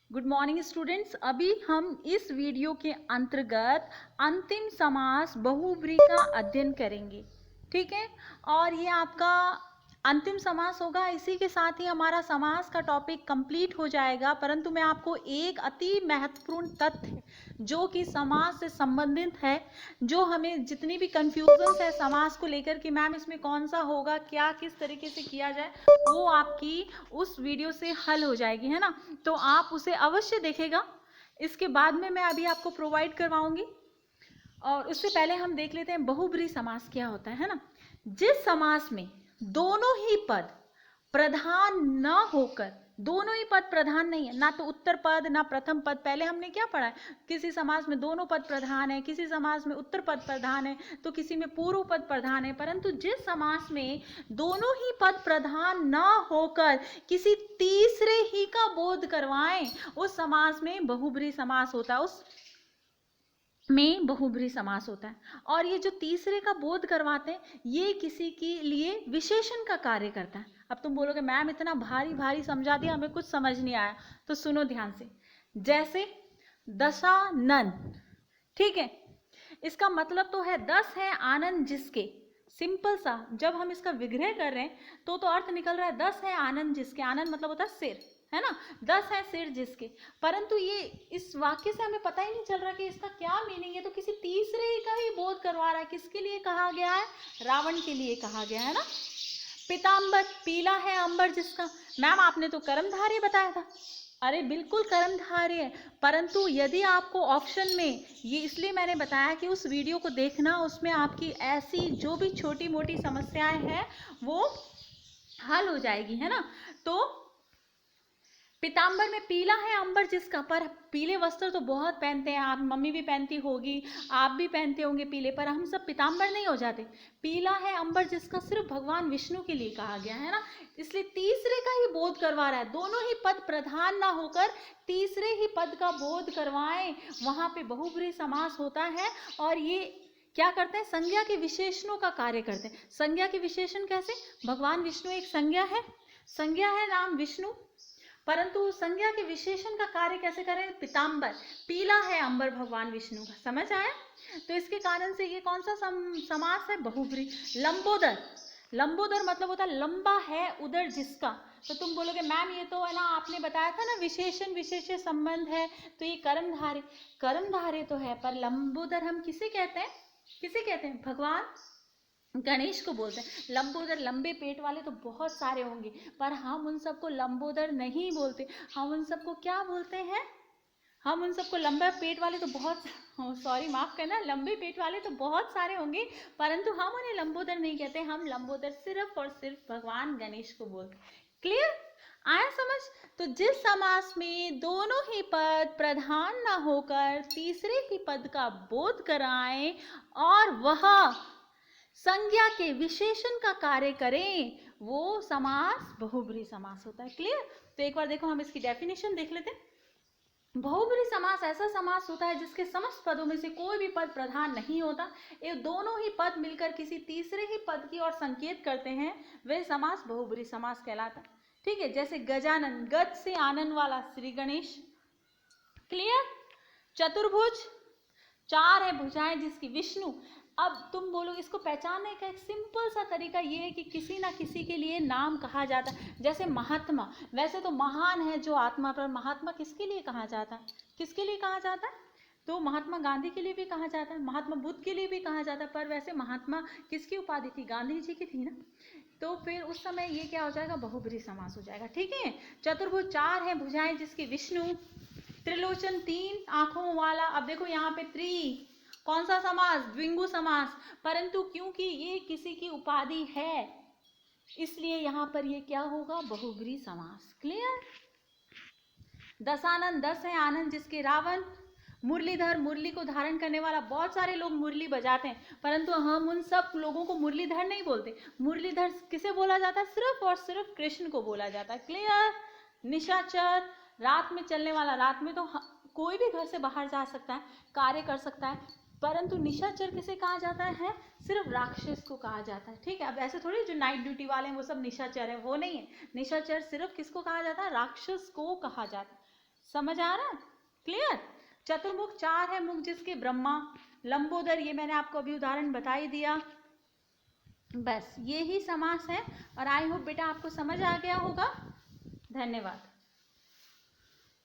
Good morning students. अभी हम इस वीडियो के अंतर्गत अंतिम समास बहुब्रीहि का अध्ययन करेंगे। ठीक है, और ये आपका अंतिम समास होगा। इसी के साथ ही हमारा समास का टॉपिक कंप्लीट हो जाएगा। परंतु मैं आपको एक अति महत्वपूर्ण तथ्य जो कि समास से संबंधित है, जो हमें जितनी भी कंफ्यूजन है समास को लेकर कि मैम इसमें कौन सा होगा, क्या किस तरीके से किया जाए, वो आपकी उस वीडियो से हल हो जाएगी, है ना। तो आप उसे अवश्य देखेगा। इसके बाद में मैं अभी आपको प्रोवाइड करवाऊंगी। और उससे पहले हम देख लेते हैं बहुब्रीहि समास क्या होता है ना। जिस समास में दोनों ही पद प्रधान न होकर, दोनों ही पद प्रधान नहीं है, ना तो उत्तर पद ना प्रथम पद। पहले हमने क्या पढ़ा है, किसी समास में दोनों पद प्रधान है, किसी समास में उत्तर पद प्रधान है, तो किसी में पूर्व पद प्रधान है। परंतु जिस समास में दोनों ही पद प्रधान न होकर किसी तीसरे ही का बोध करवाएं, उस समास में बहुब्रीहि समास होता है। उस में बहुब्रीहि समास होता है। और ये जो तीसरे का बोध करवाते हैं, ये किसी के लिए विशेषण का कार्य करता है। अब तुम बोलोगे मैम इतना भारी भारी समझा दिया, हमें कुछ समझ नहीं आया। तो सुनो ध्यान से। जैसे दशानन, ठीक है, इसका मतलब तो है 10 है आनंद जिसके। सिंपल सा, जब हम इसका विग्रह कर रहे हैं तो अर्थ निकल रहा है 10 है आनंद जिसके। आनंद मतलब होता है सिर, है ना। 10 है सिर जिसके। परंतु ये इस वाक्य से हमें पता ही नहीं चल रहा कि इसका क्या मीनिंग है। तो किसी तीसरे का ही बोध करवा रहा है। किसके लिए कहा गया है? रावण के लिए कहा गया है ना। पीतांबर, पीला है अंबर जिसका। मैम आपने तो कर्मधारय बताया था। अरे बिल्कुल कर्मधारय है, परंतु यदि आपको ऑप्शन में, ये इसलिए मैंने बताया कि उस वीडियो को देखना, उसमें आपकी ऐसी जो भी छोटी मोटी समस्याएं हैं वो हल हो जाएगी, है ना। तो पीतांबर में पीला है अंबर जिसका। पर पीले वस्त्र तो बहुत पहनते हैं, आप मम्मी भी पहनती होगी, आप भी पहनते होंगे पीले, पर हम सब पीतांबर नहीं हो जाते। पीला है अंबर जिसका सिर्फ भगवान विष्णु के लिए कहा गया है ना। इसलिए तीसरे का ही बोध करवा रहा है। दोनों ही पद प्रधान ना होकर तीसरे ही पद का बोध करवाएं, वहां पे बहुब्रीहि समास होता है। और ये क्या करते हैं? संज्ञा के विशेषणों का कार्य करते हैं। संज्ञा के विशेषण कैसे? भगवान विष्णु एक संज्ञा है, संज्ञा है नाम विष्णु, परंतु संज्ञा के विशेषण का कार्य कैसे करें? पीतांबर, पीला है अंबर भगवान विष्णु का। समझ आया? तो इसके कारण से ये कौन सा समास है? बहुब्रीहि। लंबोदर, लंबोदर मतलब होता है लंबा है उदर जिसका। तो तुम बोलोगे मैम ये तो है ना, आपने बताया था ना विशेषण विशेष संबंध है, तो ये कर्मधारय, कर्मधारय तो है, पर लंबोदर हम किसे कहते हैं? किसे कहते हैं? भगवान गणेश को बोलते हैं। लंबोदर, लंबे पेट वाले तो बहुत सारे होंगे, पर हम उन सबको लंबोदर नहीं बोलते। हम उन सबको क्या बोलते हैं? हम उन सबको लंबे पेट वाले तो बहुत, सॉरी माफ करना, लंबे पेट वाले तो बहुत सारे होंगे, परंतु हम उन्हें लंबोदर नहीं कहते। हम लंबोदर सिर्फ और सिर्फ भगवान गणेश को बोलते। क्लियर? आया समझ? तो जिस समास में दोनों ही पद प्रधान ना होकर तीसरे ही पद का बोध कराएं और वह संज्ञा के विशेषण का कार्य करें, वो समास बहुब्रीहि समास होता है। क्लियर? तो एक बार देखो, हम इसकी डेफिनेशन देख लेते हैं। बहुब्रीहि समास ऐसा समास होता है जिसके समस्त पदों में से कोई भी पद प्रधान नहीं होता, ये दोनों ही पद मिलकर किसी तीसरे ही पद की ओर संकेत करते हैं, वह समास बहुब्रीहि समास कहलाता है। ठीक है, जैसे गजानन, गज से आनंद वाला श्री गणेश। क्लियर? चतुर्भुज, 4 है भुजाएं जिसकी, विष्णु। अब तुम बोलो इसको पहचानने का एक सिंपल सा तरीका ये है कि किसी ना किसी के लिए नाम कहा जाता है। जैसे महात्मा, वैसे तो महान है जो आत्मा, पर महात्मा किसके लिए कहा जाता है? किसके लिए कहा जाता है? तो महात्मा गांधी के लिए भी कहा जाता है, महात्मा बुद्ध के लिए भी कहा जाता है, पर वैसे महात्मा किसकी उपाधि थी? गांधी जी की थी ना। तो फिर उस समय ये क्या हो जाएगा? बहुब्रीहि समास हो जाएगा। ठीक है। चतुर्भुज, 4 है भुजाएं जिसकी, विष्णु। त्रिलोचन, 3 आंखों वाला। अब देखो यहाँ पे त्रि, कौन सा समास? द्विगु समास। परंतु क्योंकि ये किसी की उपाधि है, इसलिए यहाँ पर ये क्या होगा? बहुब्रीहि समास। क्लियर? दशानन, 10 है आनंद जिसके, रावण। मुरलीधर, मुरली को धारण करने वाला। बहुत सारे लोग मुरली बजाते हैं, परंतु हम उन सब लोगों को मुरलीधर नहीं बोलते। मुरलीधर किसे बोला जाता है? सिर्फ और सिर्फ कृष्ण को बोला जाता है। क्लियर? निशाचर, रात में चलने वाला। रात में तो कोई भी घर से बाहर जा सकता है, कार्य कर सकता है, परंतु निशाचर किसे कहा जाता है? सिर्फ राक्षस को कहा जाता है। ठीक है। अब ऐसे थोड़ी जो नाइट ड्यूटी वाले हैं वो सब निशाचर है, वो नहीं है। निशाचर सिर्फ किसको कहा जाता है? राक्षस को कहा जाता है। समझ आ रहा? क्लियर? चतुर्मुख 4 है मुख जिसके, ब्रह्मा, लंबोदर, ये मैंने आपको अभी उदाहरण बता ही दिया। बस ये ही समास है। और आई होप बेटा आपको समझ आ गया होगा। धन्यवाद।